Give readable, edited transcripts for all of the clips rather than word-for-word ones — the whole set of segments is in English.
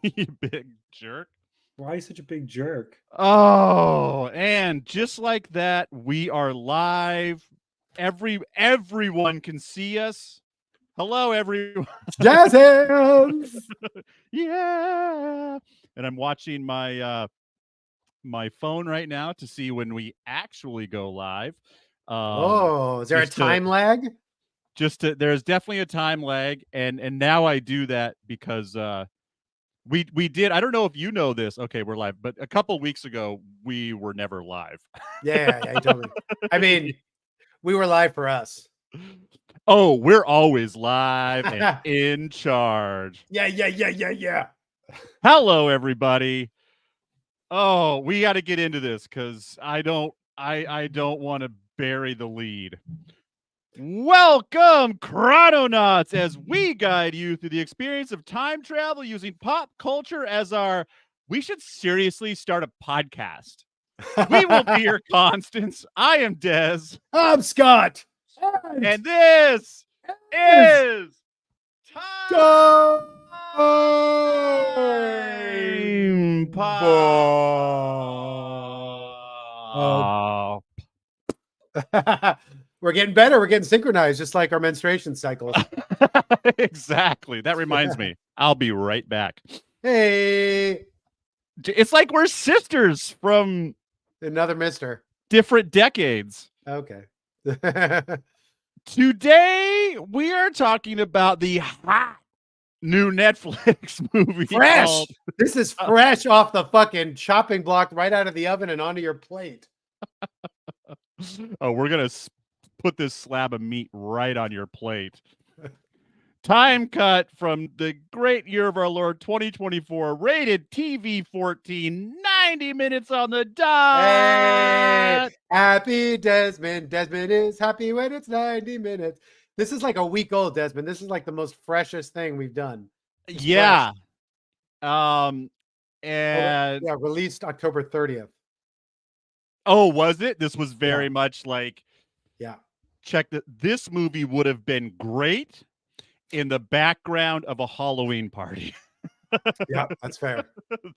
You big jerk. Why are you such a big jerk? Oh, and just like that, we are live. Everyone can see us. Hello, everyone. Jazz hands! Yeah. And I'm watching my phone right now to see when we actually go live. Is there a Just to time lag? there's definitely a time lag, and now I do that because we did. I don't know if you know this. Okay, we're live, but a couple weeks ago we were never live. Yeah, you told me. I mean, we were live for us. Oh, we're always live and in charge. Yeah. Hello, everybody. Oh, we got to get into this because I don't want to bury the lead. Welcome, Chrononauts, as we guide you through the experience of time travel using pop culture as our. We should seriously start a podcast. We will be your constants. I am Des. I'm Scott. And this is Time Pop. We're getting better. We're getting synchronized, just like our menstruation cycles. Exactly. That reminds me. I'll be right back. Hey, It's like we're sisters from another mister. different decades. Okay. Today, we are talking about the hot new Netflix movie. Fresh. Called... This is fresh off the fucking chopping block right out of the oven and onto your plate. Oh, we're going to put this slab of meat right on your plate. Time cut from the great year of our Lord 2024, rated TV 14, 90 minutes on the dot. Hey, happy Desmond. Desmond is happy when it's 90 minutes. This is like a week old, Desmond. This is like the most freshest thing we've done. It's yeah. And released October 30th. Oh, was it? This was very much like, check that. This movie would have been great in the background of a Halloween party. Yeah, that's fair.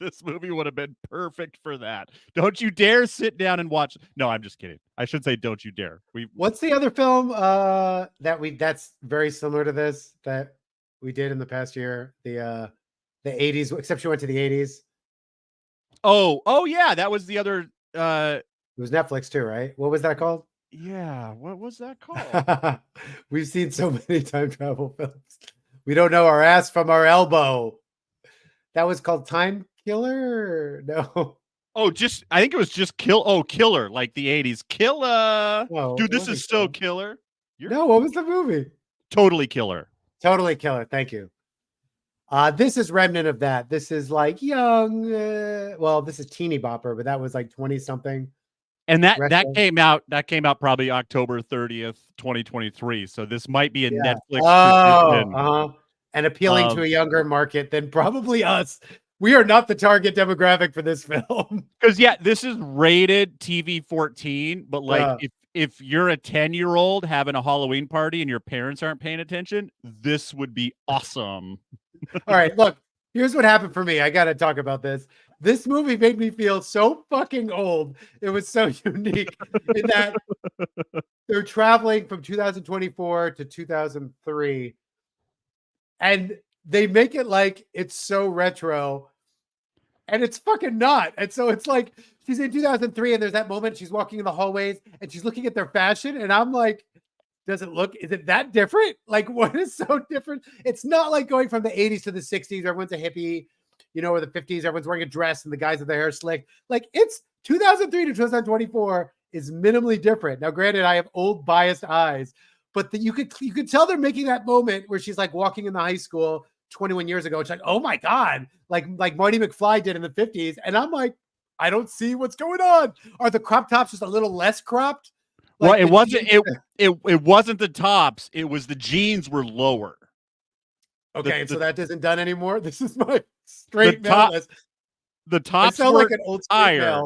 This movie would have been perfect for that. Don't you dare sit down and watch. No, I'm just kidding. I should say, don't you dare. What's the other film that's very similar to this that we did in the past year? The 80s, except she went to the 80s. Oh yeah, that was the other. It was Netflix too, right? What was that called? Yeah, what was that called? We've seen so many time travel films. We don't know our ass from our elbow. That was called Time Killer? No. Oh, I think it was just Killer, like the 80s. Killer. No, dude, this is so killer. No, what was the movie? Totally Killer. Totally Killer. Thank you. This is remnant of that. This is like young. This is Teeny Bopper, but that was like 20 something. And that came out probably October 30th, 2023. So this might be a Netflix tradition. And appealing to a younger market than probably us. We are not the target demographic for this film. Because this is rated TV 14, but like if you're a 10-year-old having a Halloween party and your parents aren't paying attention, this would be awesome. All right, look, here's what happened for me. I got to talk about this. This movie made me feel so fucking old. It was so unique in that they're traveling from 2024 to 2003. And they make it like it's so retro. And it's fucking not. And so it's like she's in 2003 and there's that moment she's walking in the hallways and she's looking at their fashion. And I'm like, is it that different? Like, what is so different? It's not like going from the 80s to the 60s. Everyone's a hippie, or the 50s. Everyone's wearing a dress and the guys with their hair slick. Like, it's 2003 to 2024 is minimally different. Now, granted, I have old biased eyes, but you could tell they're making that moment where she's like walking in the high school 21 years ago. It's like, oh my God, like Marty McFly did in the 50s. And I'm like, I don't see what's going on. Are the crop tops just a little less cropped? Like well, it wasn't the tops. It was the jeans were lower. Okay, so that isn't done anymore. This is my straight list. The tops were like an old higher.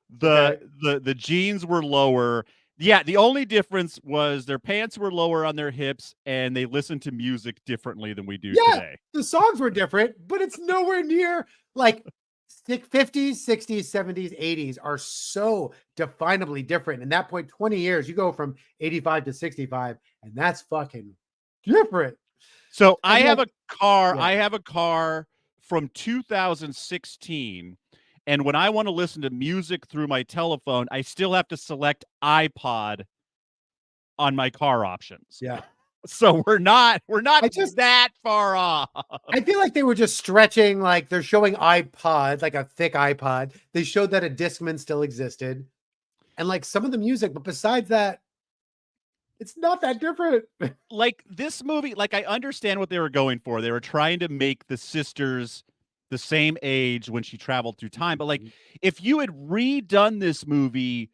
The jeans were lower, Yeah, the only difference was their pants were lower on their hips and they listened to music differently than we do Yeah, today. the songs were different, but it's nowhere near like 50s, 60s, 70s, 80s are so definably different. In that point, 20 years, you go from 85 to 65, and that's fucking different. So And like, I have a car from 2016, and when I want to listen to music through my telephone, I still have to select iPod on my car options. yeah. So we're not I just that far off. I feel like they were just stretching, like they're showing iPod, like a thick iPod. They showed that a Discman still existed. And like some of the music, but besides that, it's not that different. Like this movie, like I understand what they were going for. They were trying to make the sisters the same age when she traveled through time. But like if you had redone this movie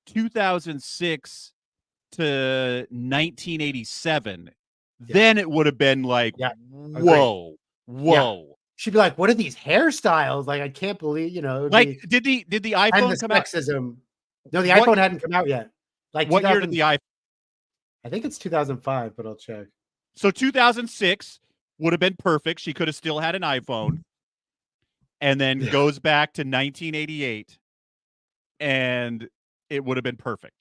2006 to 1987, then it would have been like, Yeah, whoa, whoa. She'd be like, "What are these hairstyles? Like, I can't believe, Like, did the and the iPhone come out? sexism." No, the What iPhone hadn't come out yet. Like what year did 2000, the iPhone? I think it's 2005, but I'll check. So 2006 would have been perfect. She could have still had an iPhone, and then Yeah. goes back to 1988, and it would have been perfect.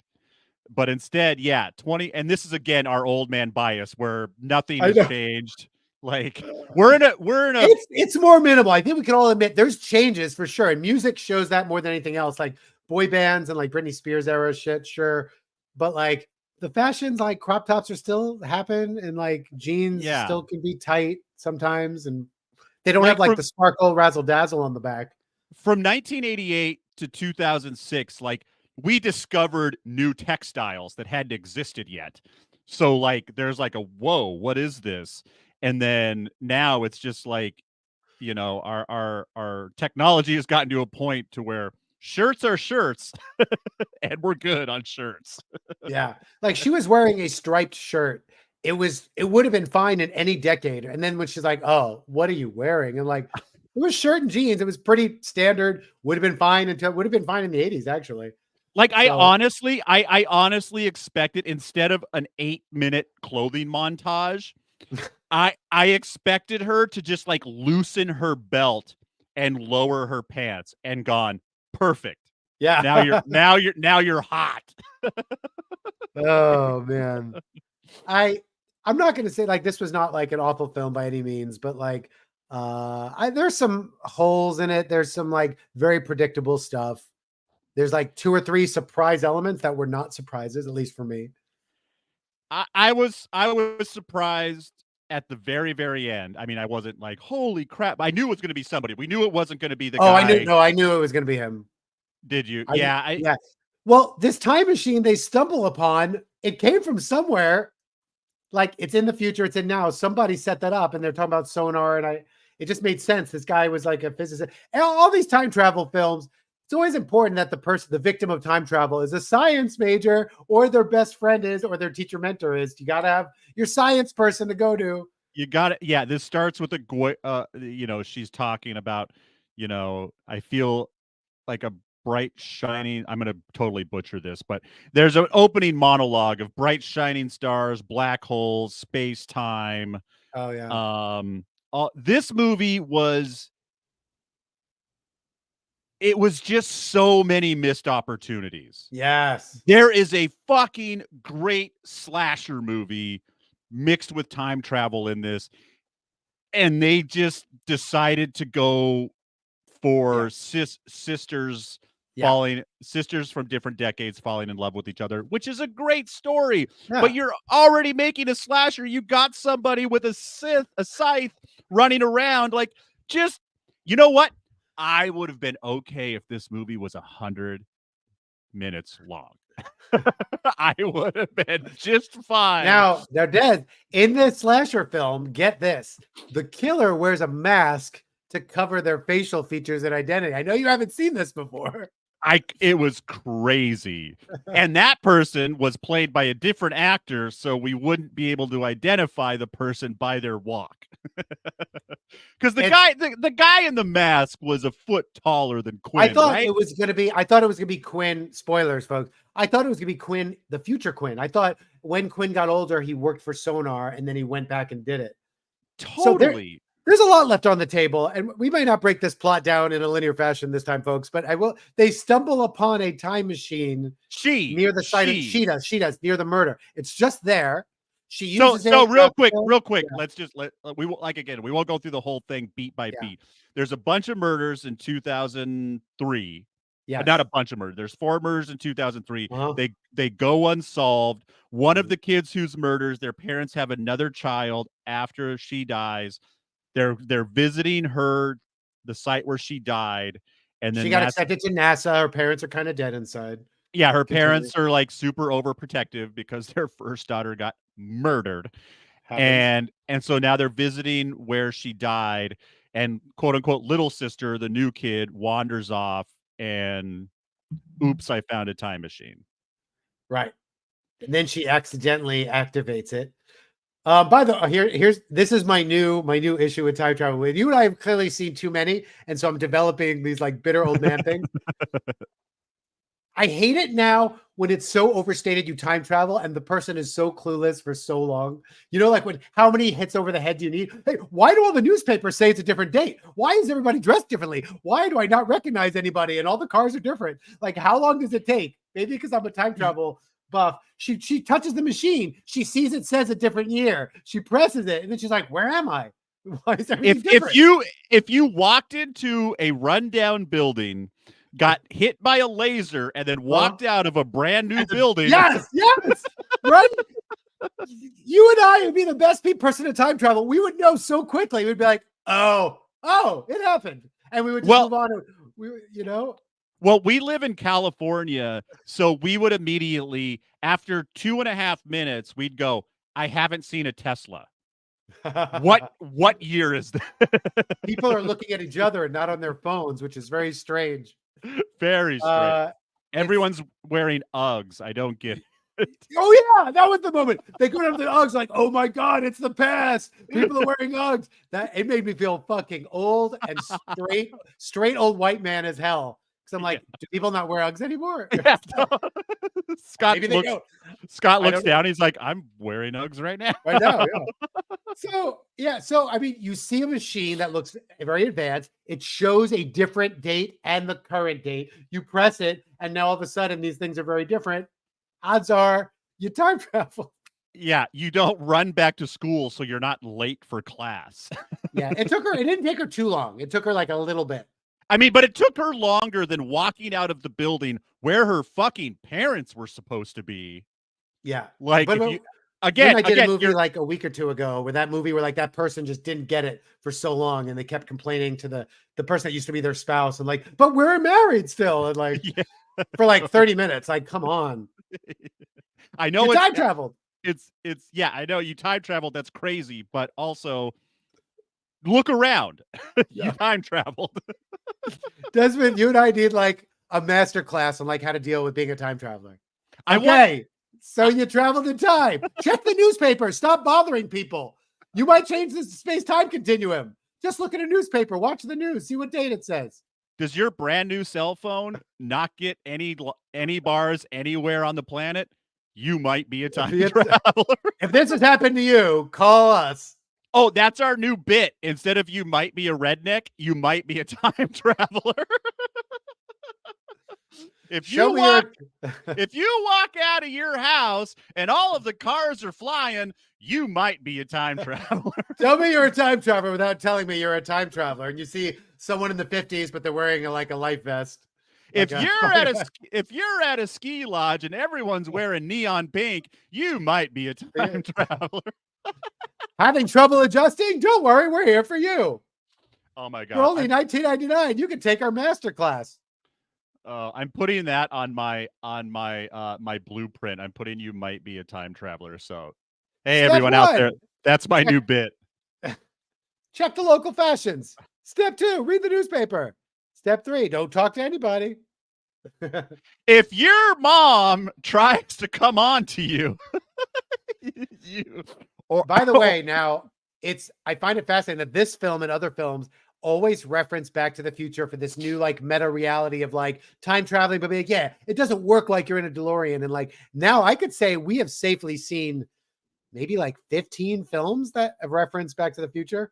But instead, yeah, 20, and this is again our old man bias where nothing I has know. changed. Like we're in a It's more minimal. I think we can all admit there's changes for sure, and music shows that more than anything else. Like boy bands and like Britney Spears era shit, sure, but like the fashions, like crop tops, are still happen, and like jeans yeah. still can be tight sometimes, and they don't Like have like from- the sparkle razzle dazzle on the back. From 1988 to 2006, like we discovered new textiles that hadn't existed yet. So like there's like a whoa, what is this? And then now it's just like, you know, our technology has gotten to a point to where shirts are shirts and we're good on shirts. Yeah, like she was wearing a striped shirt. It would have been fine in any decade. And then when she's like, "Oh, what are you wearing?" And like, it was shirt and jeans. It was pretty standard. Would have been fine in the 80s, actually. Like I So- honestly expected, instead of an 8-minute clothing montage, I expected her to just like loosen her belt and lower her pants and gone perfect. Yeah. Now you're hot. Oh man. I'm not gonna say like this was not like an awful film by any means, but like there's some holes in it. There's some like very predictable stuff. There's like 2 or 3 surprise elements that were not surprises, at least for me. I was surprised at the very, very end. I mean, I wasn't like, holy crap. I knew it was going to be somebody. We knew it wasn't going to be the guy. I knew it was gonna be him. Did you? Yeah. Well, this time machine they stumble upon, it came from somewhere. Like it's in the future, it's in now. Somebody set that up, and they're talking about sonar, and it just made sense. This guy was like a physicist. And all these time travel films, it's always important that the victim of time travel, is a science major, or their best friend is, or their teacher mentor is. You got to have your science person to go to. You got it. Yeah, this starts with you know, she's talking about, you know, I feel like a bright shining, I'm going to totally butcher this, but there's an opening monologue of bright shining stars, black holes, space time. Oh yeah. This movie was just so many missed opportunities. Yes. There is a fucking great slasher movie mixed with time travel in this, and they just decided to go for sisters from different decades falling in love with each other, which is a great story. Yeah. But you're already making a slasher. You got somebody with a scythe running around. Like, just, you know what? I would have been okay if this movie was 100 minutes long. I would have been just fine. Now they're dead. In this slasher film, get this: the killer wears a mask to cover their facial features and identity. I know you haven't seen this before. It was crazy. And that person was played by a different actor, so we wouldn't be able to identify the person by their walk. Because the guy in the mask was a foot taller than Quinn. I thought right? it was gonna be. I thought it was gonna be Quinn. Spoilers, folks. I thought it was gonna be Quinn, the future Quinn. I thought when Quinn got older, he worked for Sonar, and then he went back and did it. Totally. There's a lot left on the table, and we may not break this plot down in a linear fashion this time, folks. But I will. They stumble upon a time machine near the site. She does near the murder. It's just there. She uses so it. real quick. Yeah. Let's just we won't go through the whole thing beat by beat. There's a bunch of murders in 2003. Yeah, not a bunch of murders. There's 4 murders in 2003. They go unsolved. One of the kids whose murders, their parents have another child after she dies. They're visiting her, the site where she died, and then she got accepted to NASA. Her parents are kind of dead inside. Yeah, her parents are like super overprotective because their first daughter got murdered. And so now they're visiting where she died, and quote unquote little sister, the new kid, wanders off and oops, I found a time machine. Right. And then she accidentally activates it. By the way, this is my new issue with time travel. With you and I have clearly seen too many, and so I'm developing these like bitter old man things. I hate it now when it's so overstated. You time travel and the person is so clueless for so long. You know, like how many hits over the head do you need? Hey, why do all the newspapers say it's a different date? Why is everybody dressed differently? Why do I not recognize anybody? And all the cars are different. Like, how long does it take? Maybe because I'm a time travel buff. She touches the machine. She sees it says a different year. She presses it, and then she's like, "Where am I? Why is everything different?" If you walked into a rundown building, got hit by a laser, and then walked out of a brand new building. Yes, right. You and I would be the best person to time travel. We would know so quickly. We'd be like, "Oh, it happened," and we would just move on. Well, we live in California, so we would immediately, after 2.5 minutes, we'd go, "I haven't seen a Tesla." What year is that? People are looking at each other and not on their phones, which is very strange. Very strange. Everyone's wearing Uggs. I don't get it. Oh yeah, that was the moment. They go down to the Uggs like, "Oh my God, it's the past." People are wearing Uggs. It made me feel fucking old and straight old white man as hell. Because I'm like, do people not wear Uggs anymore? Yeah. Scott looks down. He's like, "I'm wearing Uggs right now." Right now, yeah. So I mean, you see a machine that looks very advanced. It shows a different date and the current date. You press it, and now all of a sudden these things are very different. Odds are you time travel. Yeah, you don't run back to school so you're not late for class. Yeah, it didn't take her too long. It took her like a little bit. I mean, but it took her longer than walking out of the building where her fucking parents were supposed to be. Yeah. Like, I did a movie like a week or two ago where that person just didn't get it for so long, and they kept complaining to the person that used to be their spouse, and like, "But we're married still," and like for like 30 minutes. Like, come on. I know you time traveled. I know you time traveled. That's crazy, but also look around. You time traveled. Desmond, you and I need like a master class on like how to deal with being a time traveler. So you traveled in time. Check the newspaper. Stop bothering people. You might change the space-time continuum. Just look at a newspaper. Watch the news. See what date it says. Does your brand new cell phone not get any bars anywhere on the planet? You might be a time traveler. If this has happened to you, call us. Oh, that's our new bit. Instead of "you might be a redneck," you might be a time traveler. If you walk out of your house and all of the cars are flying, you might be a time traveler. Tell me you're a time traveler without telling me you're a time traveler. And you see someone in the 50s, but they're wearing a life vest. If you're at a ski lodge and everyone's wearing neon pink, you might be a time traveler. Having trouble adjusting? Don't worry, we're here for you. Oh my God! For only $19.99, you can take our master class. I'm putting that on my blueprint. I'm putting "you might be a time traveler." So, hey, Step everyone 1. out there, that's my new bit. Check the local fashions. Step 2, read the newspaper. Step 3, don't talk to anybody. If your mom tries to come on to you, you or By the way, now I find it fascinating that this film and other films always reference Back to the Future for this new like meta reality of like time traveling, but like, yeah, it doesn't work like you're in a DeLorean. And like now I could say we have safely seen maybe like 15 films that have referenced Back to the Future.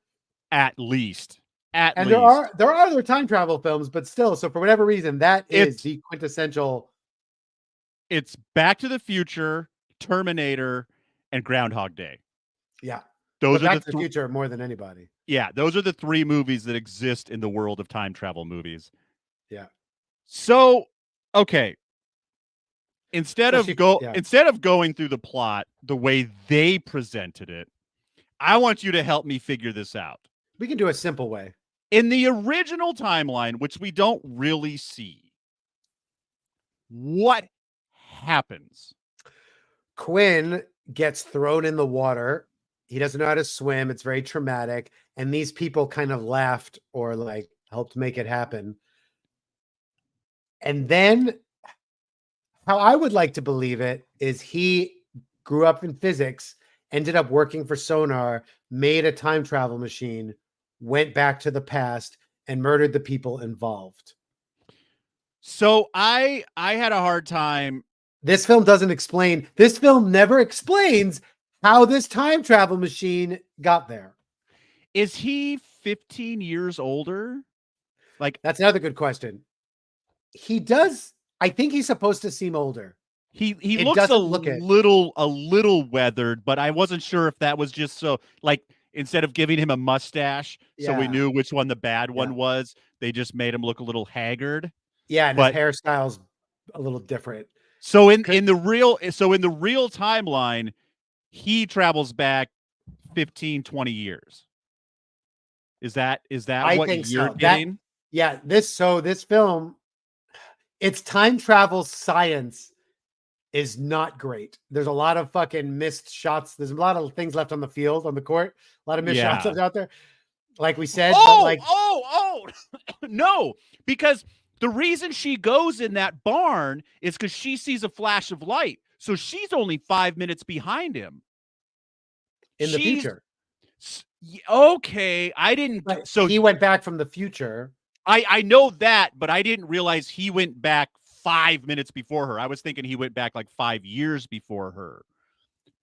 at least. At And least. there are other time travel films, but still, so for whatever reason, that is It's the quintessential. it's Back to the Future, Terminator, and Groundhog Day. Yeah. Those But are Back the to the Future more than anybody. yeah, those are the three movies that exist in the world of time travel movies. Yeah. So, okay. Instead of Yeah. going through the plot the way they presented it, I want you to help me figure this out. We can do a simple way. In the original timeline, which we don't really see, what happens? Quinn gets thrown in the water. He doesn't know how to swim. It's very traumatic. And these people kind of laughed or like helped make it happen. And then how I would like to believe it is he grew up in physics, ended up working for Sonar, made a time travel machine, went back to the past, and murdered the people involved. So I had a hard time. This film doesn't explain. This film never explains how this time travel machine got there. Is he 15 years older? Like, that's another good question. He does. I think he's supposed to seem older. He looks a little weathered, but I wasn't sure if that was just so like instead of giving him a mustache, so we knew which one the bad one was, they just made him look a little haggard. Yeah, and his hairstyle's a little different. So in the real timeline, he travels back 15, 20 years. Is that what you're getting? This film, its time travel science is not great. There's a lot of fucking missed shots. There's a lot of things left on the field, on the court. A lot of missed shots out there. Like we said. No, because the reason she goes in that barn is because she sees a flash of light. So she's only 5 minutes behind him. In the future. Okay. I didn't. Right. So he went back from the future. I know that, but I didn't realize he went back 5 minutes before her. I was thinking he went back like 5 years before her.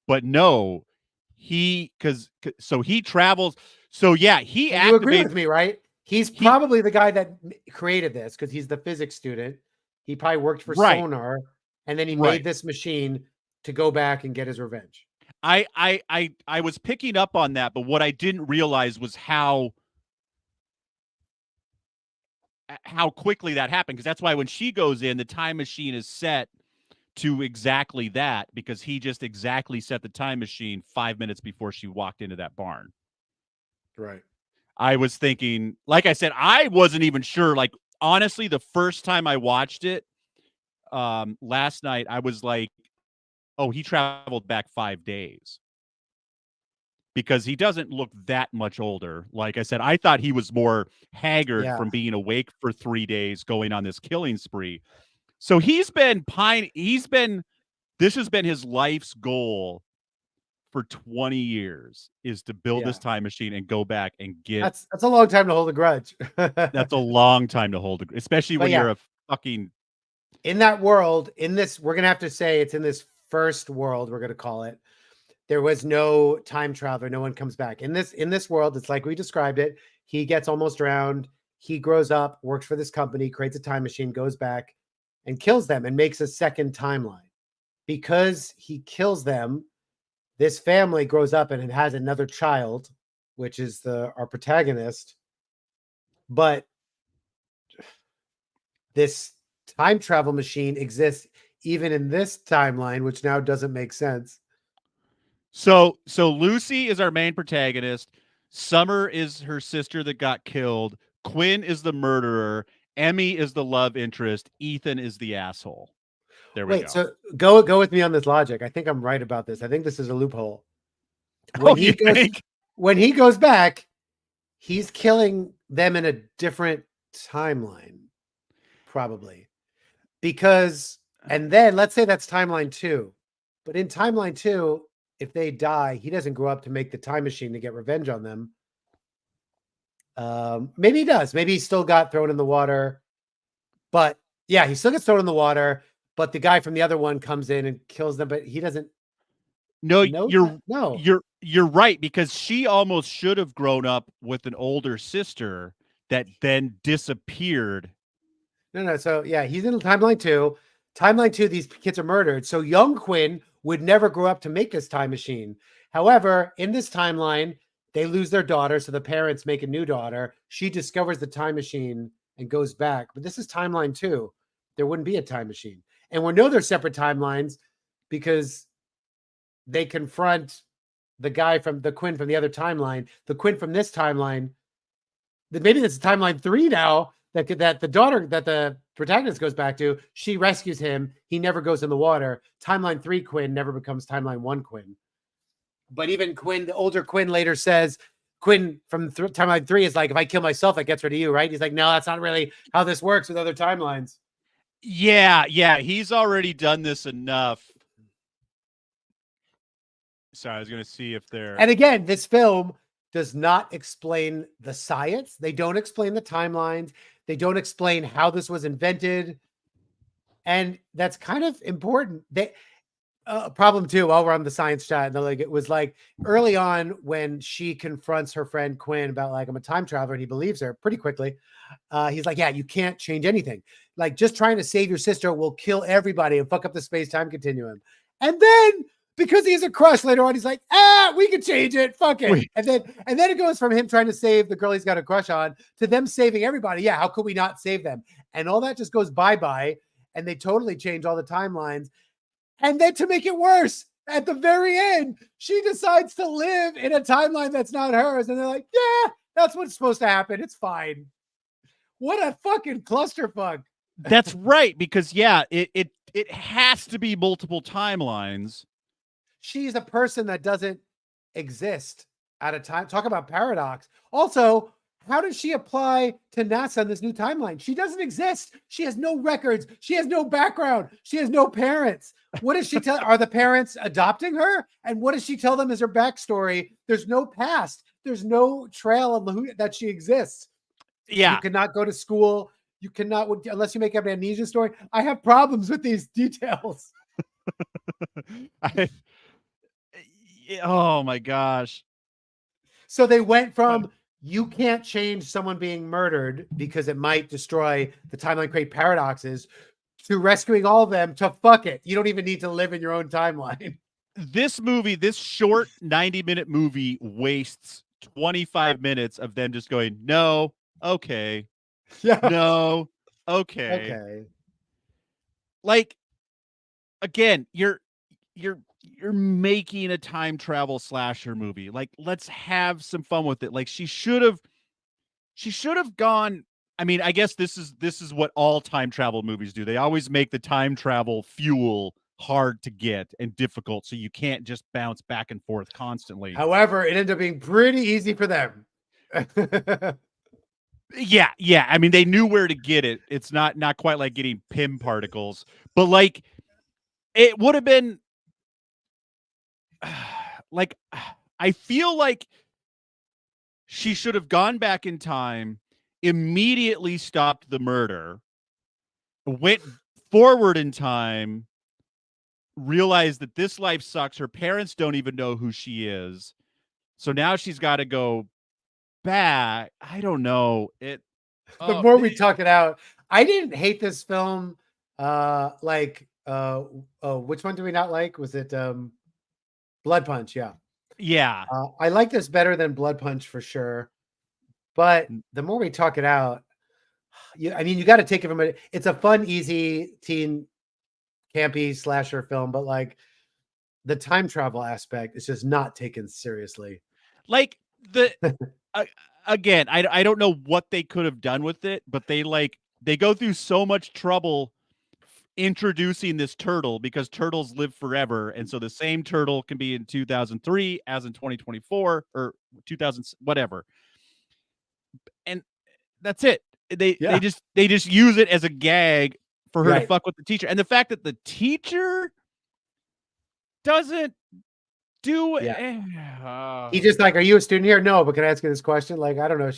But no, he travels. So yeah, he activates. You agree with me, right? He's probably the guy that created this because he's the physics student. He probably worked for Sonar, and then he made this machine to go back and get his revenge. I was picking up on that, but what I didn't realize was how quickly that happened, because that's why when she goes in, the time machine is set to exactly that, because he just exactly set the time machine 5 minutes before she walked into that barn. Right. I was thinking, like I said, I wasn't even sure. Like, honestly, the first time I watched it last night, I was like, oh, he traveled back 5 days. Because he doesn't look that much older. Like I said, I thought he was more haggard from being awake for 3 days going on this killing spree. So this has been his life's goal for 20 years, is to build this time machine and go back and get. That's a long time to hold a grudge. That's a long time to hold, especially when you're a fucking. In that world, we're going to have to say it's in this first world, we're going to call it. There was no time traveler. No one comes back. In this world, it's like we described it. He gets almost drowned. He grows up, works for this company, creates a time machine, goes back and kills them and makes a second timeline. Because he kills them, this family grows up and it has another child, which is our protagonist. But this time travel machine exists even in this timeline, which now doesn't make sense. So Lucy is our main protagonist. Summer is her sister that got killed. Quinn is the murderer. Emmy is the love interest. Ethan is the asshole. There we go. So go with me on this logic. I think I'm right about this. I think this is a loophole. When he goes back, he's killing them in a different timeline, probably. because, and then let's say that's timeline 2, but in timeline 2, if they die, he doesn't grow up to make the time machine to get revenge on them. Maybe he does. Maybe he still got thrown in the water, but yeah, he still gets thrown in the water. But the guy from the other one comes in and kills them, but he doesn't. No, No. you're right, because she almost should have grown up with an older sister that then disappeared. No. So yeah, he's in timeline 2. Timeline 2, these kids are murdered. So young Quinn would never grow up to make this time machine. However, in this timeline, they lose their daughter, so the parents make a new daughter. She discovers the time machine and goes back. But this is timeline 2. There wouldn't be a time machine. And we know they're separate timelines because they confront the guy from the Quinn from the other timeline. The Quinn from this timeline, maybe this is timeline 3 now, that the daughter that the protagonist goes back to, she rescues him. He never goes in the water. Timeline 3 Quinn never becomes timeline 1 Quinn. But even Quinn, the older Quinn, later says, Quinn from timeline 3 is like, if I kill myself, that gets rid of you, right? He's like, no, that's not really how this works with other timelines. Yeah, he's already done this enough. Sorry, I was going to see if they're... And again, this film does not explain the science. They don't explain the timelines. They don't explain how this was invented. And that's kind of important. Problem too, while we're on the science chat, and it was like early on when she confronts her friend Quinn about like, I'm a time traveler, and he believes her pretty quickly. He's like, yeah, you can't change anything. Like, just trying to save your sister will kill everybody and fuck up the space-time continuum. And then because he has a crush later on, he's like, we can change it. Fuck it. Wait. And then it goes from him trying to save the girl he's got a crush on to them saving everybody. Yeah, how could we not save them? And all that just goes bye-bye. And they totally change all the timelines. And then to make it worse, at the very end, she decides to live in a timeline that's not hers. And they're like, yeah, that's what's supposed to happen. It's fine. What a fucking clusterfuck. That's right. Because yeah, it has to be multiple timelines. She's a person that doesn't exist at a time. Talk about paradox. Also, how does she apply to NASA in this new timeline? She doesn't exist. She has no records. She has no background. She has no parents. What does she tell? Are the parents adopting her? And what does she tell them as her backstory? There's no past. There's no trail of that she exists. Yeah. You cannot go to school. You cannot, unless you make up an amnesia story. I have problems with these details. Oh my gosh. So they went from you can't change someone being murdered because it might destroy the timeline, create paradoxes, to rescuing all of them to fuck it. You don't even need to live in your own timeline. This movie, this short 90-minute movie, wastes 25 minutes of them just going, no, okay. Yeah. No, okay. Like, again, you're making a time travel slasher movie. Like, let's have some fun with it. Like, she should have gone. I mean, I guess this is what all time travel movies do. They always make the time travel fuel hard to get and difficult, so you can't just bounce back and forth constantly. However, it ended up being pretty easy for them. Yeah. I mean, they knew where to get it. It's not quite like getting Pym particles, but like it would have been like, I feel like she should have gone back in time, immediately stopped the murder, went forward in time, realized that this life sucks. Her parents don't even know who she is. So now she's got to go back. I don't know. The more we talk it out, I didn't hate this film. Which one do we not like? Was it Blood Punch? Yeah. I like this better than Blood Punch for sure. But the more we talk it out, you got to take it from it's a fun, easy teen campy slasher film, but like the time travel aspect is just not taken seriously. Like again, I don't know what they could have done with it, but they go through so much trouble introducing this turtle because turtles live forever, and so the same turtle can be in 2003 as in 2024 or 2000 whatever, and that's it. They just use it as a gag for her to Right. fuck with the teacher. And the fact that the teacher doesn't do it. Yeah. He just like, are you a student here? No, but can I ask you this question? Like, I don't know.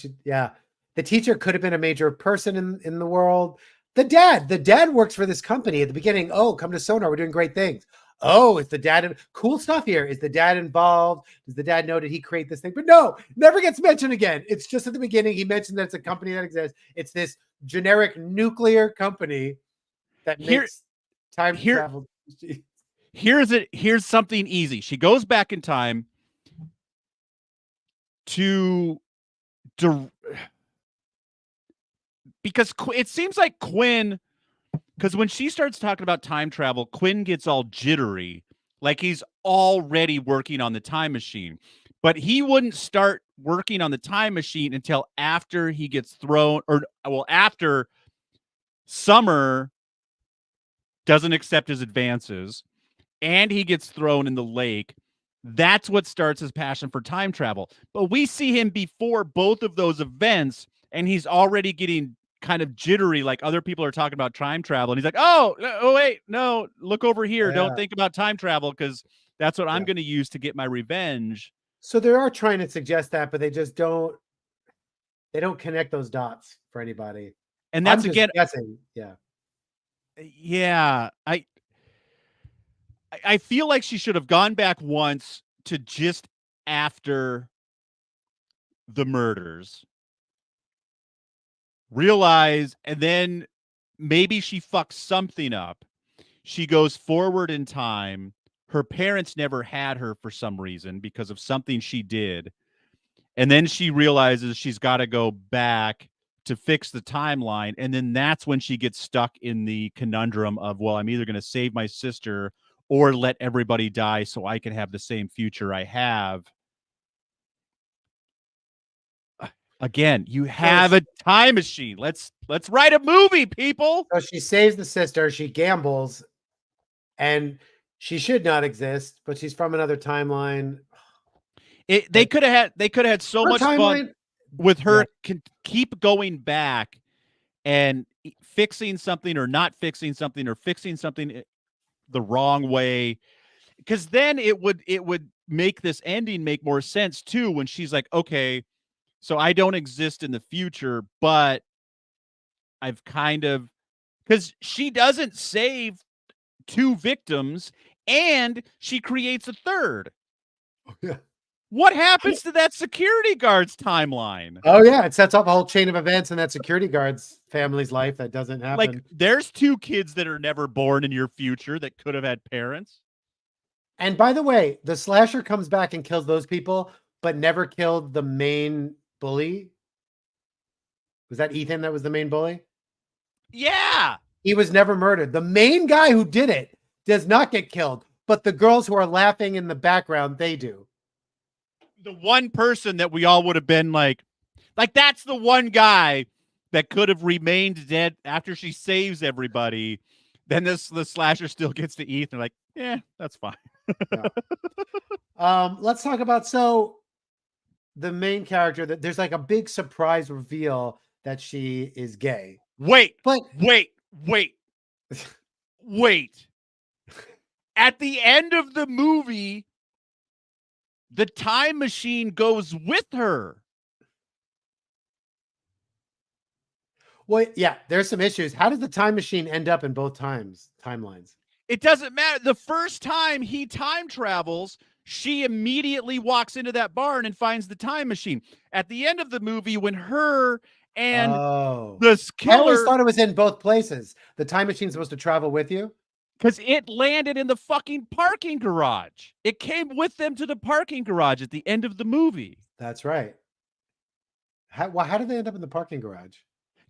The teacher could have been a major person in the world. The dad works for this company at the beginning. Oh, come to Sonar. We're doing great things. Oh, it's the dad. Cool stuff here. Is the dad involved? Does the dad know, did he create this thing? But no, never gets mentioned again. It's just at the beginning. He mentioned that it's a company that exists. It's this generic nuclear company that makes time travel. Here's something easy. She goes back in time because it seems like Quinn, because when she starts talking about time travel, Quinn gets all jittery, like he's already working on the time machine. But he wouldn't start working on the time machine until after he gets thrown, after Summer doesn't accept his advances and he gets thrown in the lake. That's what starts his passion for time travel. But we see him before both of those events, and he's already getting kind of jittery, like other people are talking about time travel. And he's like, oh wait, no, look over here. Don't think about time travel because that's what I'm going to use to get my revenge. So they are trying to suggest that, but they just don't connect those dots for anybody. And that's, I'm just again, guessing. Yeah. I feel like she should have gone back once to just after the murders, realize, and then maybe she fucks something up. She goes forward in time. Her parents never had her for some reason because of something she did. And then she realizes she's got to go back to fix the timeline. And then that's when she gets stuck in the conundrum of, well, I'm either going to save my sister or let everybody die so I can have the same future I have. Again, you have a time machine. Let's write a movie, people. So she saves the sister, she gambles, and she should not exist, but she's from another timeline. They could have had so much fun with her keep going back and fixing something or not fixing something or fixing something the wrong way, because then it would make this ending make more sense too, when she's like, okay, so I don't exist in the future, but I've kind of, because she doesn't save 2 victims and she creates a third. Yeah. What happens to that security guard's timeline? Oh yeah, it sets off a whole chain of events in that security guard's family's life that doesn't happen. Like, there's 2 kids that are never born in your future that could have had parents. And by the way, the slasher comes back and kills those people, but never killed the main bully. Was that Ethan that was the main bully? Yeah. He was never murdered. The main guy who did it does not get killed, but the girls who are laughing in the background, they do. The one person that we all would have been like that's the one guy that could have remained dead after she saves everybody. Then the slasher still gets to Ethan. Like, yeah, that's fine. Let's talk about, so the main character, that there's like a big surprise reveal that she is gay. Wait. At the end of the movie, the time machine goes with her. Well, yeah, there's some issues. How does the time machine end up in both timelines? It doesn't matter. The first time he time travels, she immediately walks into that barn and finds the time machine. At the end of the movie, when her and the killer, I always thought it was in both places. The time machine's supposed to travel with you? Because it landed in the fucking parking garage. It came with them to the parking garage at the end of the movie. That's right. How did they end up in the parking garage?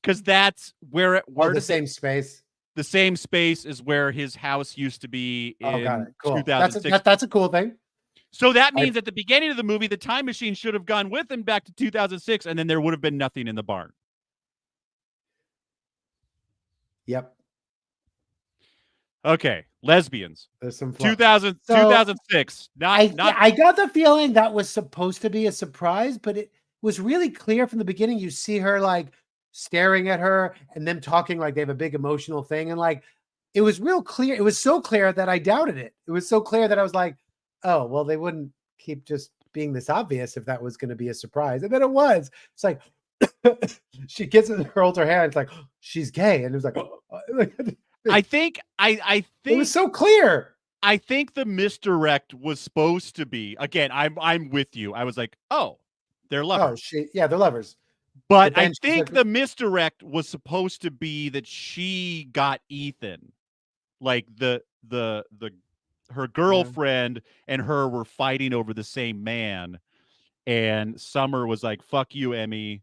Because that's where the same space. The same space is where his house used to be in got it. Cool. 2006. That's a cool thing. So that means at the beginning of the movie, the time machine should have gone with him back to 2006, and then there would have been nothing in the barn. Yep. Okay, lesbians. There's some 2006. I got the feeling that was supposed to be a surprise, but it was really clear from the beginning. You see her like staring at her and them talking like they have a big emotional thing. And like, it was real clear. It was so clear that I doubted it. It was so clear that I was like, oh, well, they wouldn't keep just being this obvious if that was going to be a surprise. And then it was. It's like, she gets it, holds her hand. It's like, she's gay. And it was like, I think it was so clear. I think the misdirect was supposed to be, again, I'm with you. I was like, oh, they're lovers. They're lovers. But I think the misdirect was supposed to be that she got Ethan. Like her girlfriend and her were fighting over the same man. And Summer was like, fuck you, Emmy.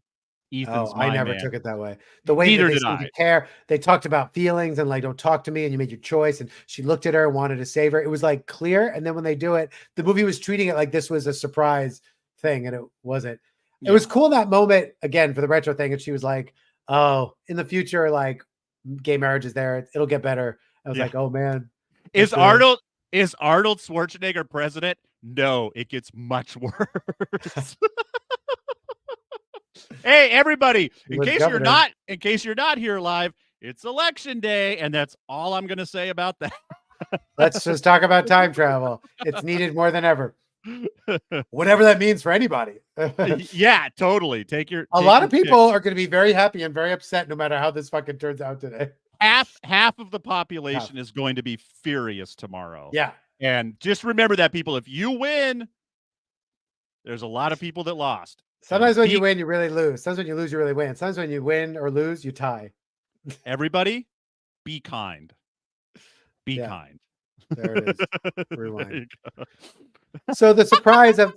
Ethan's my I never man. took it that way. The way Neither that they did seemed I. to care, they talked about feelings and like, don't talk to me, and you made your choice. And she looked at her and wanted to save her. It was like clear. And then when they do it, the movie was treating it like this was a surprise thing, and it wasn't. It was cool that moment again for the retro thing. And she was like, oh, in the future, like gay marriage is there. It'll get better. I was like, oh man. Is Arnold Schwarzenegger president? No, it gets much worse. Hey, everybody, in case you're not here live, it's election day, and that's all I'm going to say about that. Let's just talk about time travel. It's needed more than ever. Whatever that means for anybody. Yeah, totally. A lot of people are going to be very happy and very upset no matter how this fucking turns out today. Half of the population is going to be furious tomorrow. Yeah. And just remember that, people, if you win, there's a lot of people that lost. Sometimes when you win, you really lose. Sometimes when you lose, you really win. Sometimes when you win or lose, you tie. Everybody, be kind. Be kind. There it is. Rewind. So the surprise of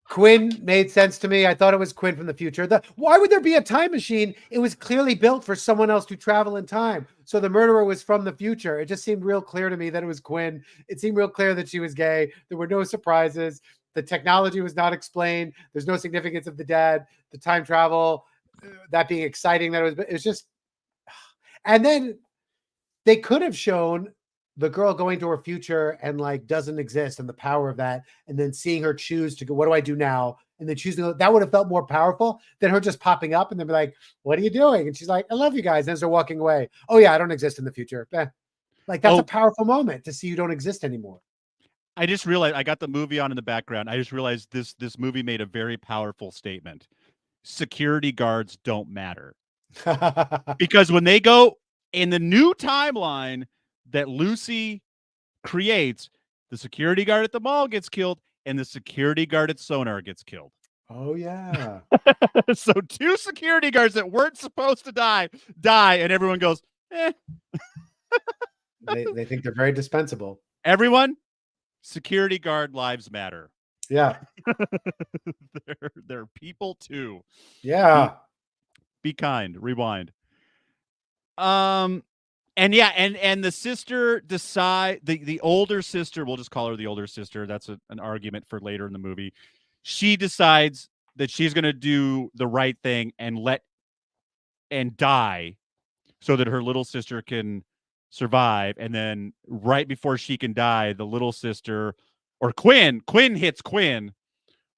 Quinn made sense to me. I thought it was Quinn from the future. Why would there be a time machine? It was clearly built for someone else to travel in time. So the murderer was from the future. It just seemed real clear to me that it was Quinn. It seemed real clear that she was gay. There were no surprises. The technology was not explained. There's no significance of the dad, the time travel, that being exciting. It was just, and then they could have shown the girl going to her future and like doesn't exist, and the power of that, and then seeing her choose to go, what do I do now? And then choosing, that would have felt more powerful than her just popping up and then be like, what are you doing? And she's like, I love you guys. And as they're walking away, oh yeah, I don't exist in the future. Like that's a powerful moment to see you don't exist anymore. I just realized, I got the movie on in the background. I just realized this movie made a very powerful statement. Security guards don't matter. Because when they go in the new timeline that Lucy creates, the security guard at the mall gets killed and the security guard at Sonar gets killed. Oh yeah. So 2 security guards that weren't supposed to die, and everyone goes, eh. They think they're very dispensable. Everyone, security guard lives matter. Yeah. they're people too. Yeah. Be kind. Rewind. And yeah, and the sister the older sister, we'll just call her the older sister. That's an argument for later in the movie. She decides that she's going to do the right thing and die so that her little sister can survive. And then right before she can die, the little sister, or Quinn hits Quinn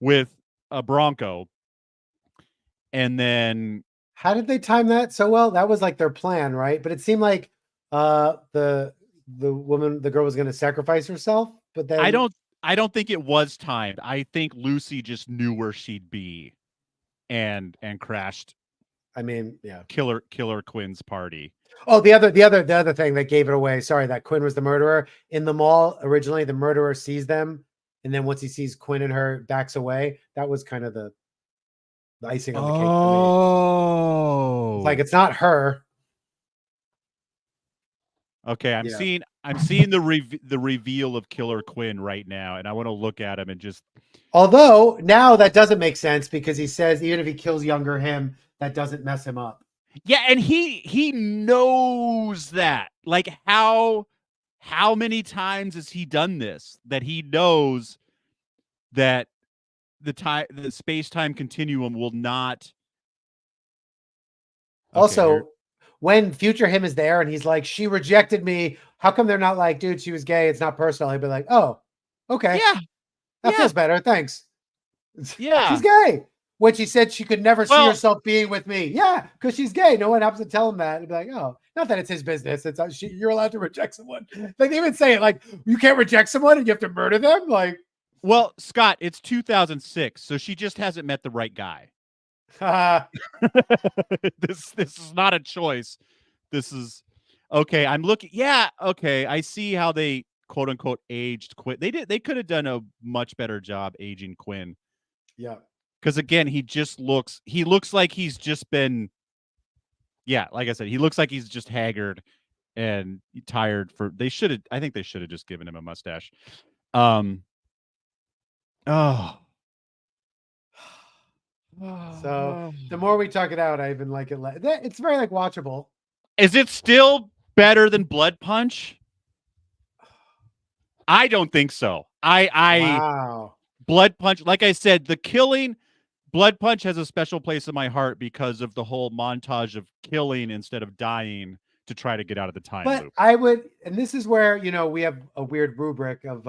with a Bronco. And then how did they time that so well? That was like their plan, right? But it seemed like the girl was going to sacrifice herself, but then I don't think it was timed. I think Lucy just knew where she'd be and crashed. I mean, yeah. Killer Quinn's party. Oh, the other thing that gave it away. Sorry, that Quinn was the murderer in the mall. Originally, the murderer sees them, and then once he sees Quinn and her, backs away. That was kind of the icing on the cake for me. Oh, like it's not her. Okay, I'm seeing the reveal of Killer Quinn right now, and I want to look at him and just. Although now that doesn't make sense because he says even if he kills younger him, that doesn't mess him up. Yeah, and he knows that. Like how many times has he done this? That he knows that the space-time continuum will not. Okay, also, when future him is there and he's like, she rejected me. How come they're not like, dude, she was gay. It's not personal. He'd be like, oh, okay. Yeah. That feels better. Thanks. Yeah. She's gay. when she said she could never see Well- herself being with me. Yeah, because she's gay. No one happens to tell him that. And be like, oh, not that it's his business. It's you're allowed to reject someone. Like they even say it like you can't reject someone and you have to murder them. Like, Well, Scott, it's 2006, so she just hasn't met the right guy. This is not a choice. This is okay. I'm looking. Yeah, okay. I see how they quote unquote aged Quinn. They could have done a much better job aging Quinn. yeah. Because again, he looks like he's just been, yeah, like I said, he looks like he's just haggard and tired. I think they should have just given him a mustache. Oh. So the more we talk it out, I even like it. It's very like watchable. Is it still better than Blood Punch? I don't think so. Wow. Blood Punch, like I said, the killing, Blood Punch has a special place in my heart because of the whole montage of killing instead of dying to try to get out of the time But loop. I would, and this is where, we have a weird rubric of,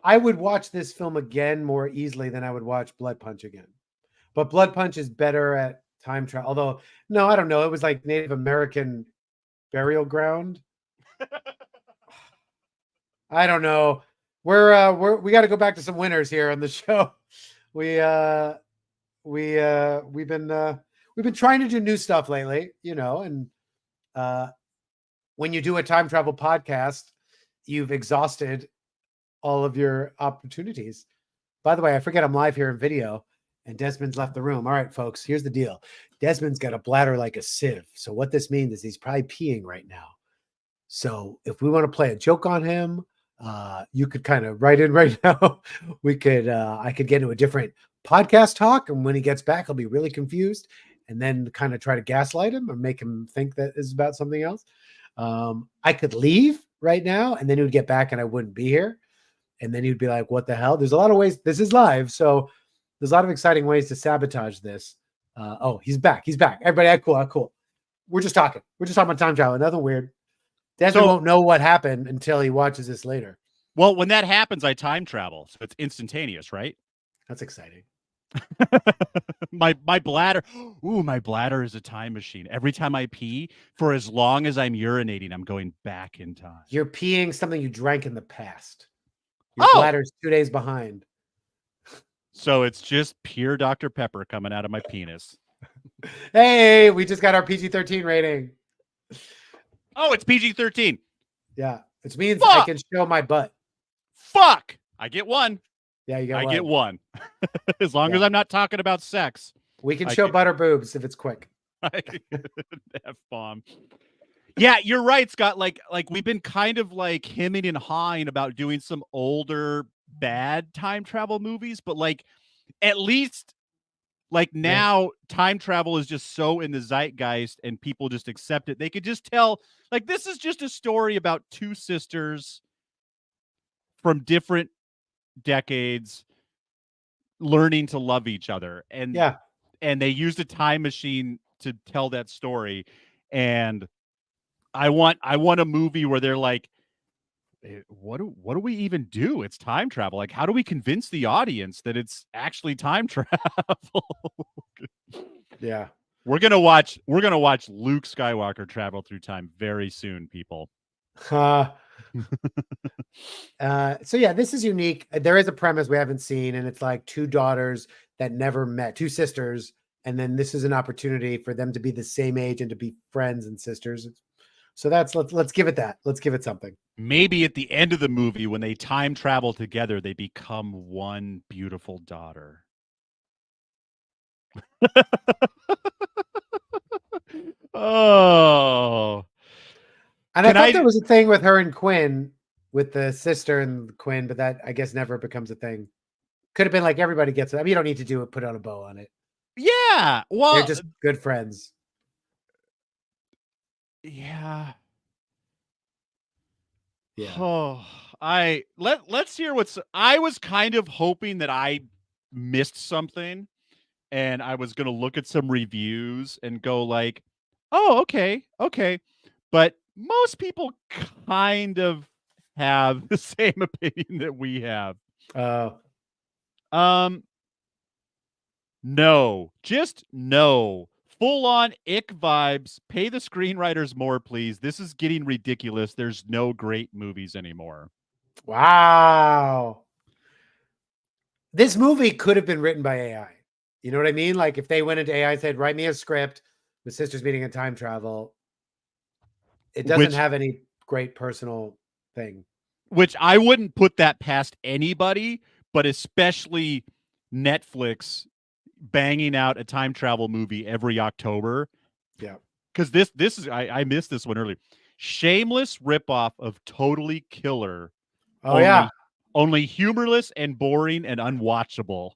I would watch this film again more easily than I would watch Blood Punch again. But Blood Punch is better at time travel. Although, no, I don't know. It was like Native American burial ground. I don't know. We got to go back to some winners here on the show. We've been trying to do new stuff lately, and when you do a time travel podcast, you've exhausted all of your opportunities. By the way, I forget I'm live here in video and Desmond's left the room. All right, folks, here's the deal. Desmond's got a bladder like a sieve. So what this means is he's probably peeing right now. So if we want to play a joke on him, you could kind of write in right now. I could get into a different podcast talk. And when he gets back, I'll be really confused and then kind of try to gaslight him or make him think that is about something else. I could leave right now and then he would get back and I wouldn't be here. And then he'd be like, what the hell? There's a lot of ways. This is live. So there's a lot of exciting ways to sabotage this. Oh, he's back. He's back. Everybody, cool. We're just talking. We're just talking about time travel. Nothing weird. Desmond won't know what happened until he watches this later. Well, when that happens, I time travel. So it's instantaneous, right? That's exciting. my bladder. Ooh, my bladder is a time machine. Every time I pee, for as long as I'm urinating, I'm going back in time. You're peeing something you drank in the past. Your bladder's 2 days behind. So it's just pure Dr. Pepper coming out of my penis. Hey, we just got our PG-13 rating. Oh, it's PG-13. Yeah, which means I can show my butt. Fuck! I get one. Yeah, you got I get one. As long as I'm not talking about sex. We can show butter boobs if it's quick. F-bomb. Yeah, you're right, Scott. Like we've been kind of like hemming and hawing about doing some older bad time travel movies, but like at least like now time travel is just so in the zeitgeist and people just accept it. They could just tell like this is just a story about two sisters from different decades learning to love each other. And they used a time machine to tell that story. And I want a movie where they're like, what do we even do? It's time travel. Like, how do we convince the audience that it's actually time travel? Yeah. We're gonna watch Luke Skywalker travel through time very soon, people. So yeah, this is unique. There is a premise we haven't seen, and it's like two daughters that never met, two sisters, and then this is an opportunity for them to be the same age and to be friends and sisters. So let's give it that. Let's give it something. Maybe at the end of the movie, when they time travel together, they become one beautiful daughter. Oh. And I thought there was a thing with her and Quinn, with the sister and Quinn, but that I guess never becomes a thing. Could have been like everybody gets it. I mean, you don't need to do it, put on a bow on it. Yeah. Well, they're just good friends. Yeah. Yeah. Oh, let's hear I was kind of hoping that I missed something and I was going to look at some reviews and go like, "Oh, okay. But most people kind of have the same opinion that we have. No, just no. Full on ick vibes. Pay the screenwriters more, please. This is getting ridiculous. There's no great movies anymore. Wow. This movie could have been written by AI. You know what I mean? Like if they went into AI and said, write me a script with sisters meeting in time travel, it doesn't Which have any great personal thing. which I wouldn't put that past anybody, but especially Netflix banging out a time travel movie every October. Yeah. Because this is I missed this one earlier. Shameless ripoff of Totally Killer. Oh, yeah. Only humorless and boring and unwatchable.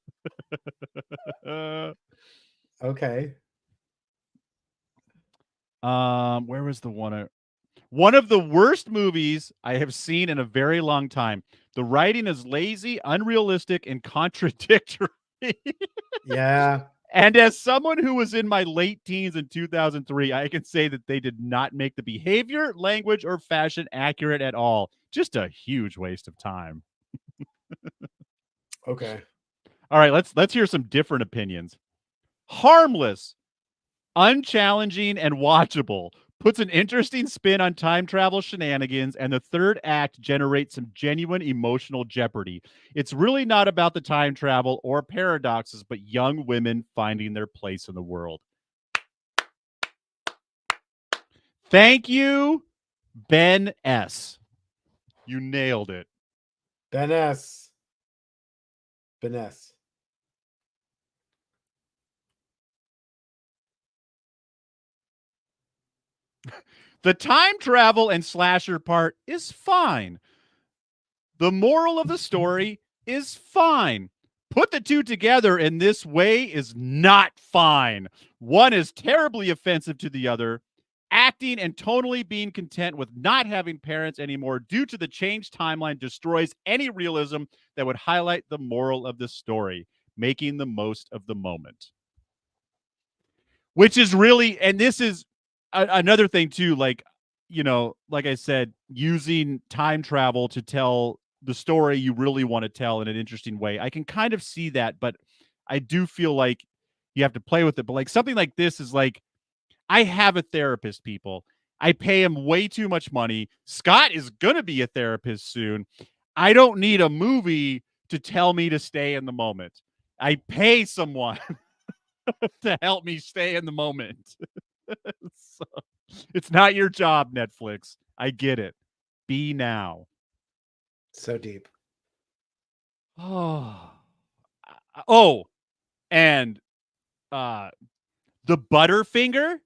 Okay. Where was the one? One of the worst movies I have seen in a very long time. The writing is lazy, unrealistic, and contradictory. Yeah. And as someone who was in my late teens in 2003, I can say that they did not make the behavior, language, or fashion accurate at all. Just a huge waste of time. Okay. All right, let's hear some different opinions. Harmless, unchallenging, and watchable. Puts an interesting spin on time travel shenanigans, and the third act generates some genuine emotional jeopardy. It's really not about the time travel or paradoxes, but young women finding their place in the world. Thank you, Ben S. You nailed it. Ben S. The time travel and slasher part is fine. The moral of the story is fine. Put the two together in this way is not fine. One is terribly offensive to the other. Acting and tonally being content with not having parents anymore due to the changed timeline destroys any realism that would highlight the moral of the story, making the most of the moment. Which is really, and this is another thing too, like, you know, like I said, using time travel to tell the story you really want to tell in an interesting way. I can kind of see that, but I do feel like you have to play with it. But like something like this is like, I have a therapist, people. I pay him way too much money. Scott is going to be a therapist soon. I don't need a movie to tell me to stay in the moment. I pay someone to help me stay in the moment. So, it's not your job, Netflix. I get it. Be now. So deep. Oh, and the Butterfinger.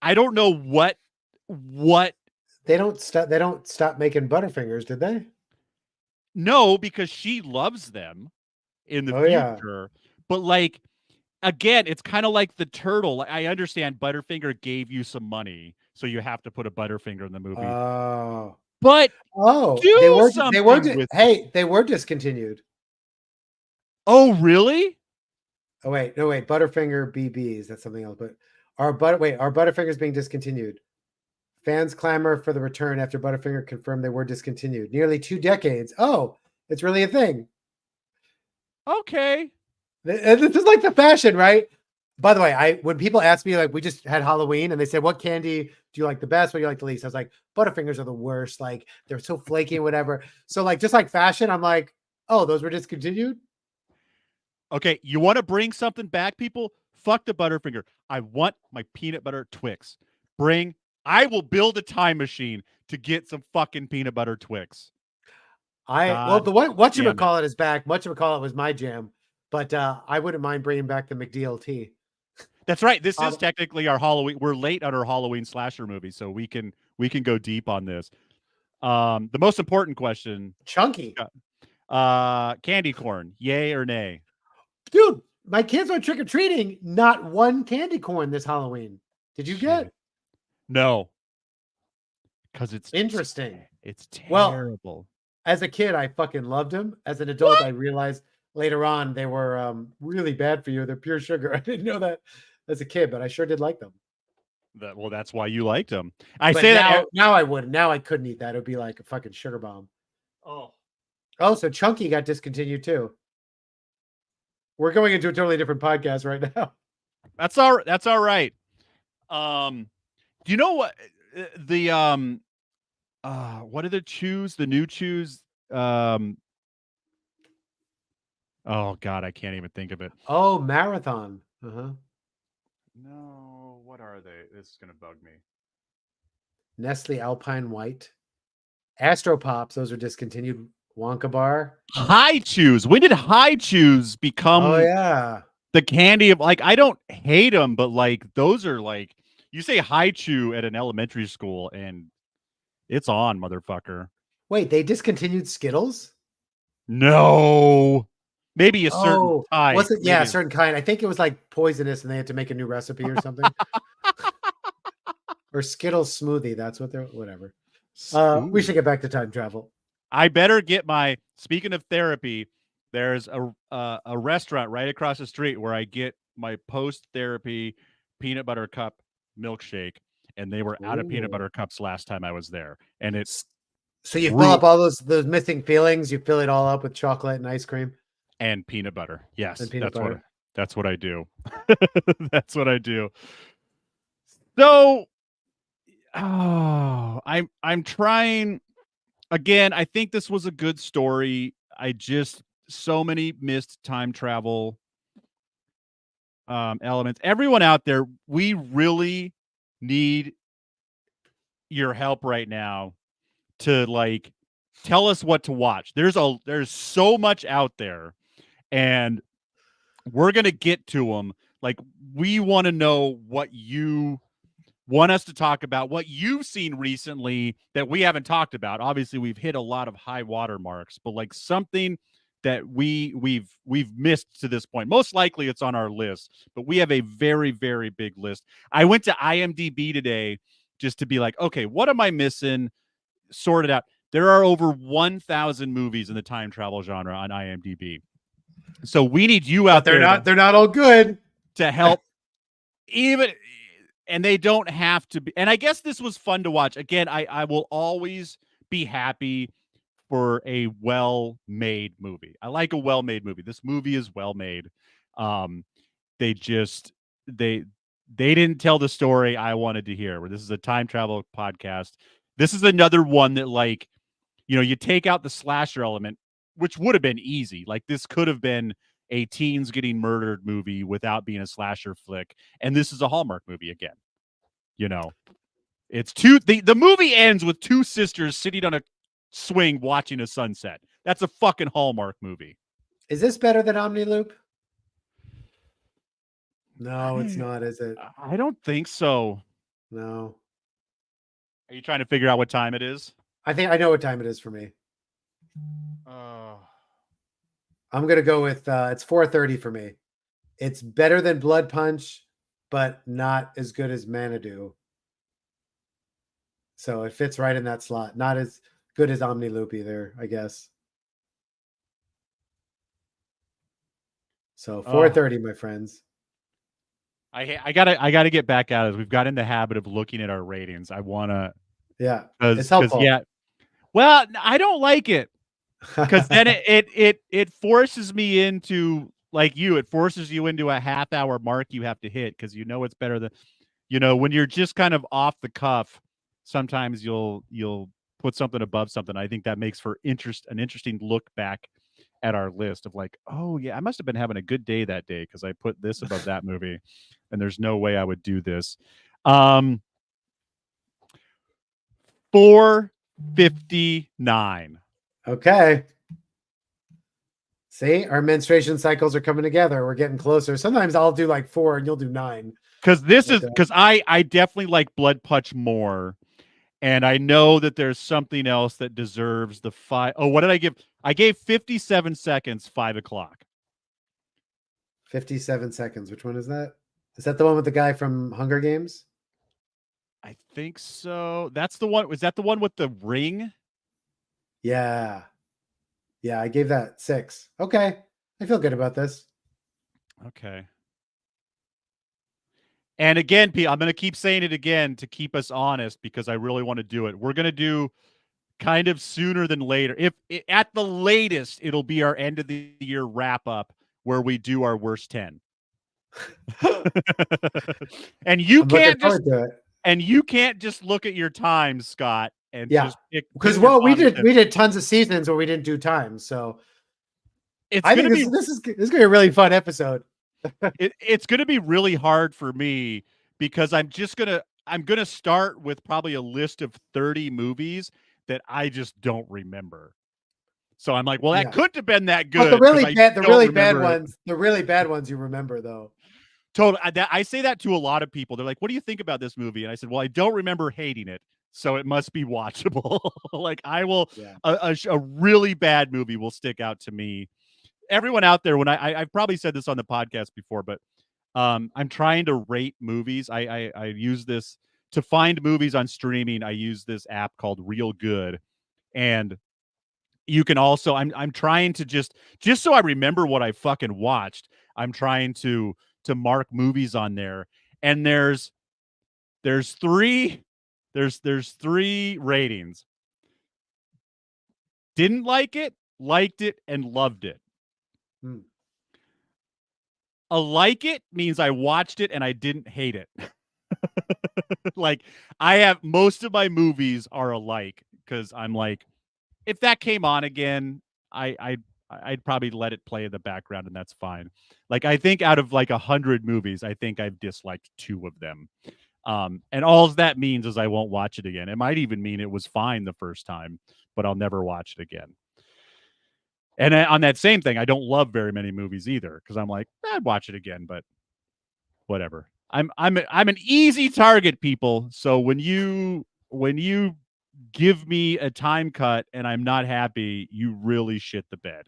I don't know what They don't stop making Butterfingers, did they? No, because she loves them in the Yeah. future. But like again, it's kind of like the turtle. I understand Butterfinger gave you some money, so you have to put a Butterfinger in the movie. Oh. But They do were something with it. hey, they were discontinued. Oh, really? Oh wait, no wait, Butterfinger BBs, that's something else. But our Butterfingers being discontinued. Fans clamor for the return after Butterfinger confirmed they were discontinued. Nearly 2 decades. Oh, it's really a thing. Okay. This is like the fashion, right? By the way, when people ask me, like, we just had Halloween and they said, what candy do you like the best? What do you like the least? I was like, Butterfingers are the worst. Like, they're so flaky and whatever. So, like, just like fashion, I'm like, oh, those were discontinued? Okay, you want to bring something back, people? Fuck the Butterfinger. I want my peanut butter Twix. I will build a time machine to get some fucking peanut butter Twix. Well, the Damn it. is back. Whatchamacallit was my jam, but I wouldn't mind bringing back the McDLT. That's right. This is technically our Halloween. We're late on our Halloween slasher movie, so we can go deep on this. The most important question, Chunky. candy corn, yay or nay? Dude, my kids went trick-or-treating, not one candy corn this Halloween. Did you get? No. Because it's interesting. It's terrible. Well, as a kid, I fucking loved them. As an adult, I realized later on they were really bad for you. They're pure sugar. I didn't know that as a kid, but I sure did like them. Well, that's why you liked them. Now I wouldn't. Now I couldn't eat that. It would be like a fucking sugar bomb. Oh, so Chunky got discontinued too. We're going into a totally different podcast right now. That's all right. Do you know what what are the chews? The new chews? Oh God, I can't even think of it. Oh, Marathon. Uh-huh. No, what are they? This is gonna bug me. Nestle Alpine White. Astro Pops, those are discontinued. Wonka Bar. High chews. When did high chews become Oh yeah. the candy of, like, I don't hate them, but like those are like, you say high chew at an elementary school and it's on, motherfucker. Wait, they discontinued Skittles? No. Maybe a certain Oh, type. was it? Yeah, a Maybe- certain kind. I think it was like poisonous and they had to make a new recipe or something. Or Skittles smoothie. That's what they're whatever. We should Ooh. get back to time travel. I better get my, speaking of therapy, there's a restaurant right across the street where I get my post therapy peanut butter cup milkshake, and they were out of peanut Ooh. butter cups last time I was there. And it's So you fill up all those missing feelings, you fill it all up with chocolate and ice cream. and peanut butter. Yes, And peanut butter. that's what I do. That's what I do. So, I'm trying again. I think this was a good story. I just, so many missed time travel elements. Everyone out there, we really need your help right now to like tell us what to watch. There's so much out there, and we're gonna get to them. Like, we want to know what you want us to talk about, what you've seen recently that we haven't talked about. Obviously, we've hit a lot of high water marks, but like something that we've missed to this point. Most likely it's on our list, but we have a very, very big list. I went to IMDb today just to be like, okay, what am I missing? Sort it out. There are over 1,000 movies in the time travel genre on IMDb. So we need you out there. They're not all good to help even, and they don't have to be. And I guess this was fun to watch. Again, I will always be happy for a well-made movie. I like a well-made movie. This movie is well-made. They didn't tell the story I wanted to hear. This is a time travel podcast. This is another one that, like, you take out the slasher element, which would have been easy. Like, this could have been a teens getting murdered movie without being a slasher flick. And this is a Hallmark movie again. It's the movie ends with two sisters sitting on a swing watching a sunset. That's a fucking Hallmark movie. Is this better than Omni-Loop? No, it's not, is it? I don't think so. No. Are you trying to figure out what time it is? I think I know what time it is for me. I'm gonna go with it's 4:30 for me. It's better than Blood Punch, but not as good as Manadu. So it fits right in that slot. Not as good as Omni-Loop either, I guess. So 4:30, my friends. I gotta get back at it. We've got in the habit of looking at our ratings. I wanna, yeah, it's helpful. Yeah. Well, I don't like it. Because then it forces me into, like, it forces you into a half-hour mark you have to hit, because it's better than, when you're just kind of off the cuff, sometimes you'll put something above something. I think that makes for an interesting look back at our list of like, oh yeah, I must have been having a good day that day because I put this above that movie, and there's no way I would do this. 459. Okay. See, our menstruation cycles are coming together. We're getting closer. Sometimes I'll do like 4 and you'll do 9. Because I definitely like Blood Punch more. And I know that there's something else that deserves the 5. Oh, what did I give? I gave 57 seconds, 5 o'clock. 57 seconds. Which one is that? Is that the one with the guy from Hunger Games? I think so. That's the one. Was that the one with the ring? Yeah. Yeah, I gave that 6. Okay. I feel good about this. Okay. And again, Pete, I'm going to keep saying it again to keep us honest, because I really want to do it. We're going to do kind of sooner than later. If at the latest, it'll be our end of the year wrap up where we do our worst 10. And you I'm looking can't just forward to it. and you can't just look at your times, Scott, and Yeah. just pick Because your we bottom 10. did tons of seasons where we didn't do times. So It's I gonna think be this is gonna be a really fun episode. it's gonna be really hard for me because I'm gonna start with probably a list of 30 movies that I just don't remember. So I'm like, well, that Yeah. couldn't have been that But good. the 'cause really I bad, the don't really bad remember it. ones, the really bad ones you remember though. Totally. I say that to a lot of people. They're like, what do you think about this movie? And I said, well, I don't remember hating it. So it must be watchable. Like I will, Yeah. a really bad movie will stick out to me. Everyone out there, when I've probably said this on the podcast before, but I'm trying to rate movies. I use this to find movies on streaming. I use this app called Real Good, and you can also. I'm trying to just so I remember what I fucking watched. I'm trying to mark movies on there, and there's three ratings. Didn't like it, liked it, and loved it. Hmm. A like it means I watched it and I didn't hate it. Like I have most of my movies are alike because I'm like, if that came on again, I'd probably let it play in the background and that's fine. Like I think out of like 100 movies, I think I've disliked 2 of them. And all that means is I won't watch it again. It might even mean it was fine the first time, but I'll never watch it again. And on that same thing, I don't love very many movies either because I'm like, I'd watch it again, but whatever. I'm an easy target, people. So when you give me a time cut and I'm not happy, you really shit the bed.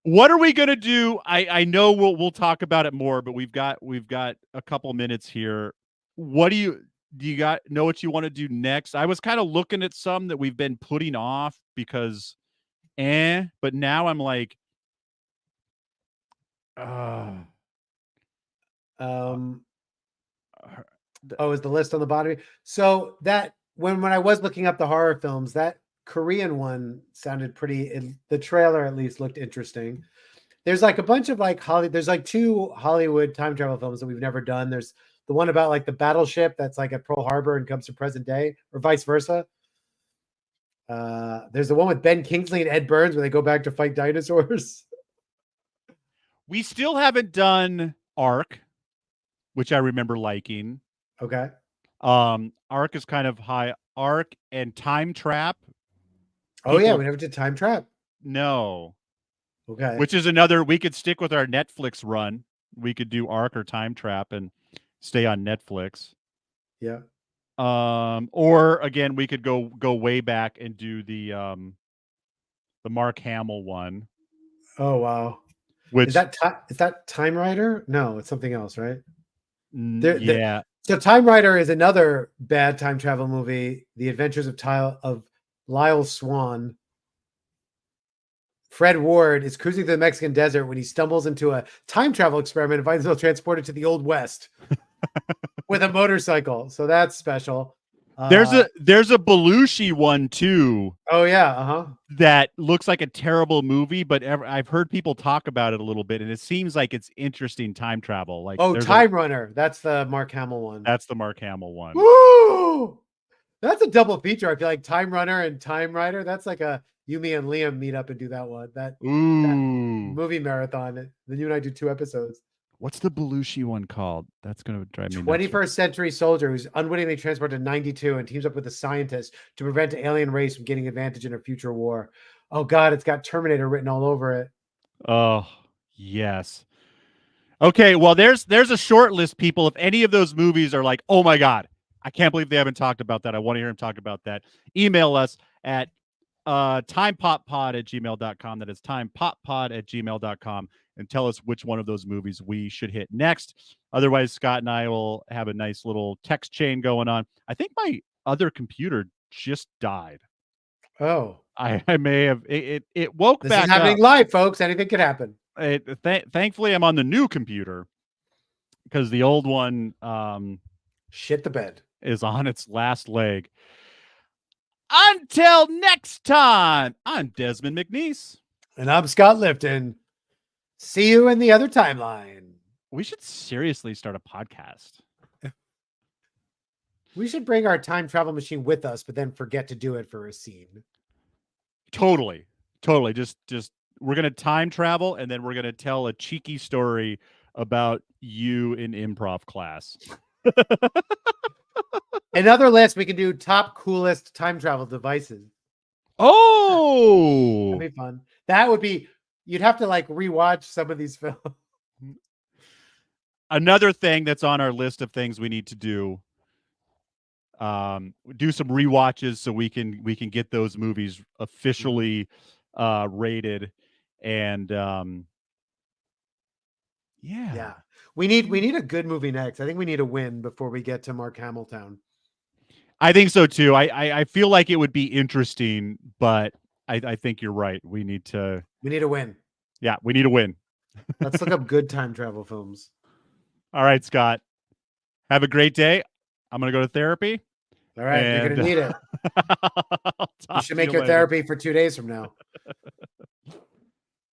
What are we gonna do? I know we'll talk about it more, but we've got a couple minutes here. What do you know what you want to do next? I was kind of looking at some that we've been putting off because but now I'm like Is the list on the bottom? So that when I was looking up the horror films, that Korean one sounded pretty. The trailer at least looked interesting. There's like a bunch of like there's like 2 Hollywood time travel films that we've never done. There's the one about like the battleship that's like at Pearl Harbor and comes to present day, or vice versa. There's the one with Ben Kingsley and Ed Burns where they go back to fight dinosaurs. We still haven't done Ark, which I remember liking. Okay. Ark is kind of high. Ark and Time Trap. Oh yeah, we never did Time Trap. No. Okay. Which is another. We could stick with our Netflix run. We could do Ark or Time Trap and stay on Netflix. Yeah. Or again, we could go way back and do the Mark Hamill one. Oh wow. Which is that Time Rider? No, it's something else, right? Yeah. So Time Rider is another bad time travel movie. The Adventures of Lyle Swan. Fred Ward is cruising through the Mexican desert when he stumbles into a time travel experiment and finds himself transported to the Old West with a motorcycle. So that's special. There's a Belushi one too. Oh yeah, that looks like a terrible movie, but I've heard people talk about it a little bit, and it seems like it's interesting time travel. Like Time Runner. That's the Mark Hamill one. That's the Mark Hamill one. Woo! That's a double feature. I feel like Time Runner and Time Rider. That's like a you, me, and Liam meet up and do that one. That movie marathon. Then you and I do 2 episodes. What's the Belushi one called? That's going to drive me 21st century soldier who's unwittingly transported to 92 and teams up with a scientist to prevent an alien race from getting advantage in a future war. Oh God, it's got Terminator written all over it. Oh, yes. Okay, well, there's a short list, people. If any of those movies are like, oh my God, I can't believe they haven't talked about that. I want to hear him talk about that. Email us at timepoppod@gmail.com. That is timepoppod@gmail.com. And tell us which one of those movies we should hit next. Otherwise, Scott and I will have a nice little text chain going on. I think my other computer just died. Oh, I may have it woke this back is happening up. live, folks. Anything could happen. Thankfully, I'm on the new computer because the old one shit the bed is on its last leg. Until next time, I'm Desmond McNeese. And I'm Scott Lifton. See you in the other timeline. We should seriously start a podcast. We should bring our time travel machine with us, but then forget to do it for a scene. Totally. Just we're gonna time travel, and then we're gonna tell a cheeky story about you in improv class. Another list, we can do top coolest time travel devices. Oh, That'd be fun. That would be, you'd have to like rewatch some of these films. another thing that's on our list of things we need to do. Do some rewatches so we can get those movies officially rated, and Yeah. We need a good movie next. I think we need a win before we get to Mark Hamilton. I think so too. I feel like it would be interesting, but I think you're right. We need a win. Yeah, we need a win. Let's look up good time travel films. All right, Scott. Have a great day. I'm gonna go to therapy. All right, you're gonna need it. You should make your later. therapy for 2 days from now.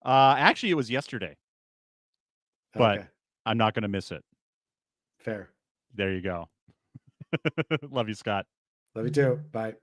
Actually, it was yesterday, but Okay, I'm not gonna miss it. fair. There you go. Love you, Scott. Love you too. Bye.